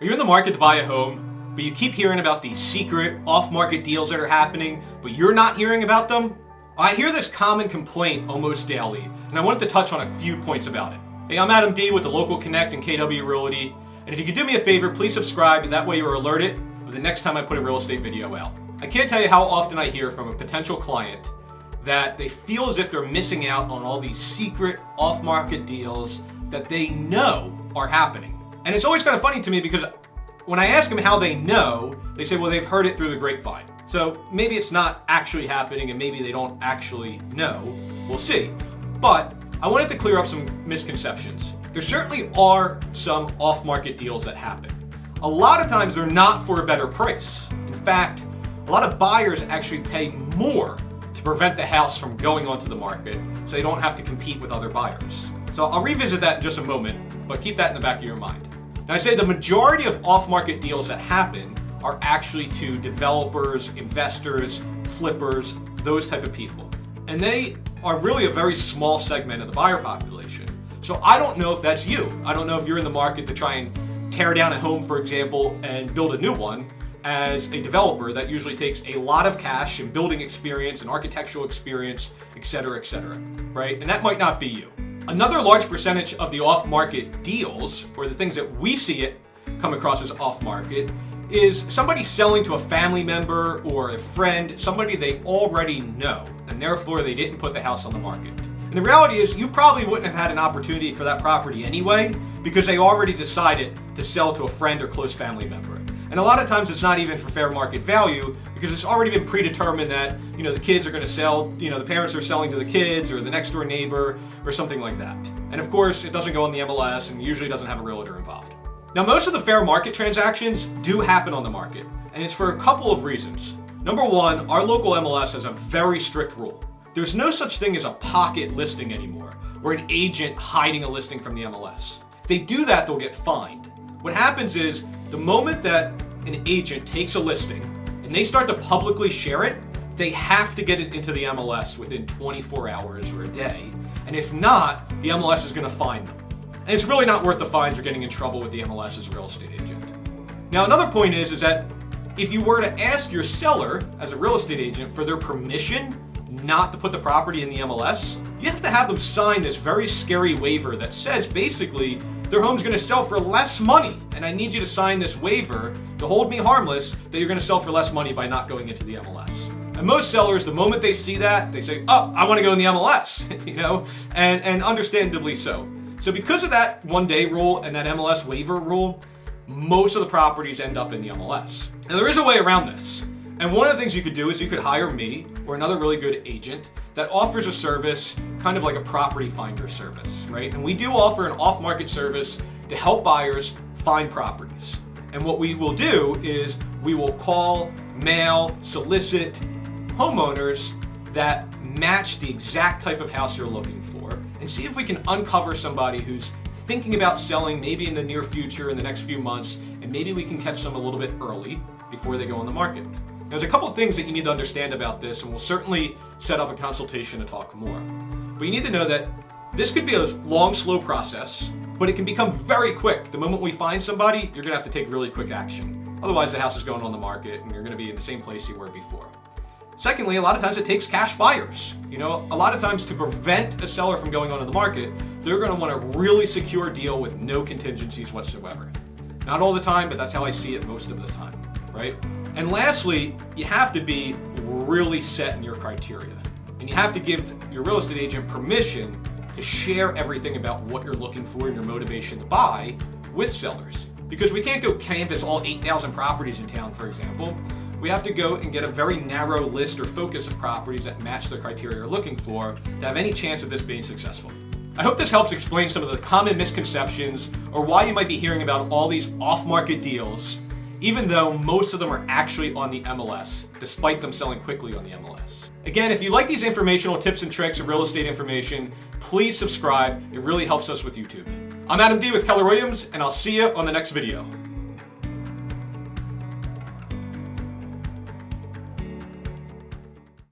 Are you in the market to buy a home, but you keep hearing about these secret off-market deals that are happening, but you're not hearing about them? I hear this common complaint almost daily, and I wanted to touch on a few points about it. Hey, I'm Adam D with the Local Connect and KW Realty, and if you could do me a favor, please subscribe, that way you're alerted of the next time I put a real estate video out. I can't tell you how often I hear from a potential client that they feel as if they're missing out on all these secret off-market deals that they know are happening. And it's always kind of funny to me because when I ask them how they know, they say, well, they've heard it through the grapevine. So maybe it's not actually happening and maybe they don't actually know. We'll see. But I wanted to clear up some misconceptions. There certainly are some off-market deals that happen. A lot of times they're not for a better price. In fact, a lot of buyers actually pay more to prevent the house from going onto the market so they don't have to compete with other buyers. So I'll revisit that in just a moment, but keep that in the back of your mind. Now I say the majority of off-market deals that happen are actually to developers, investors, flippers, those type of people. And they are really a very small segment of the buyer population. So I don't know if that's you. I don't know if you're in the market to try and tear down a home, for example, and build a new one. As a developer, that usually takes a lot of cash and building experience and architectural experience, et cetera, right? And that might not be you. Another large percentage of the off-market deals, or the things that we see it come across as off-market, is somebody selling to a family member or a friend, somebody they already know, and therefore they didn't put the house on the market. And the reality is you probably wouldn't have had an opportunity for that property anyway, because they already decided to sell to a friend or close family member. And a lot of times it's not even for fair market value because it's already been predetermined that, the kids are going to sell, the parents are selling to the kids or the next door neighbor or something like that. And of course, it doesn't go on the MLS and usually doesn't have a realtor involved. Now, most of the fair market transactions do happen on the market, and it's for a couple of reasons. Number one, our local MLS has a very strict rule. There's no such thing as a pocket listing anymore or an agent hiding a listing from the MLS. If they do that, they'll get fined. What happens is the moment that an agent takes a listing and they start to publicly share it, they have to get it into the MLS within 24 hours or a day. And if not, the MLS is going to fine them. And it's really not worth the fines or getting in trouble with the MLS as a real estate agent. Now, another point is that if you were to ask your seller as a real estate agent for their permission not to put the property in the MLS, you have to have them sign this very scary waiver that says basically their home's going to sell for less money, and I need you to sign this waiver to hold me harmless that you're going to sell for less money by not going into the MLS. And most sellers, the moment they see that, they say, oh, I want to go in the MLS, and understandably so. So because of that one-day rule and that MLS waiver rule, most of the properties end up in the MLS. Now there is a way around this. And one of the things you could do is you could hire me or another really good agent that offers a service kind of like a property finder service, right? And we do offer an off-market service to help buyers find properties. And what we will do is we will call, mail, solicit homeowners that match the exact type of house you're looking for and see if we can uncover somebody who's thinking about selling maybe in the near future, in the next few months, and maybe we can catch them a little bit early before they go on the market. There's a couple of things that you need to understand about this, and we'll certainly set up a consultation to talk more. But you need to know that this could be a long, slow process, but it can become very quick. The moment we find somebody, you're gonna have to take really quick action. Otherwise, the house is going on the market and you're gonna be in the same place you were before. Secondly, a lot of times it takes cash buyers. A lot of times to prevent a seller from going onto the market, they're gonna want a really secure deal with no contingencies whatsoever. Not all the time, but that's how I see it most of the time, right? And lastly, you have to be really set in your criteria. And you have to give your real estate agent permission to share everything about what you're looking for and your motivation to buy with sellers. Because we can't go canvass all 8,000 properties in town, for example. We have to go and get a very narrow list or focus of properties that match the criteria you're looking for to have any chance of this being successful. I hope this helps explain some of the common misconceptions or why you might be hearing about all these off-market deals, even though most of them are actually on the MLS, despite them selling quickly on the MLS. Again, if you like these informational tips and tricks of real estate information, please subscribe. It really helps us with YouTube. I'm Adam D with Keller Williams, and I'll see you on the next video.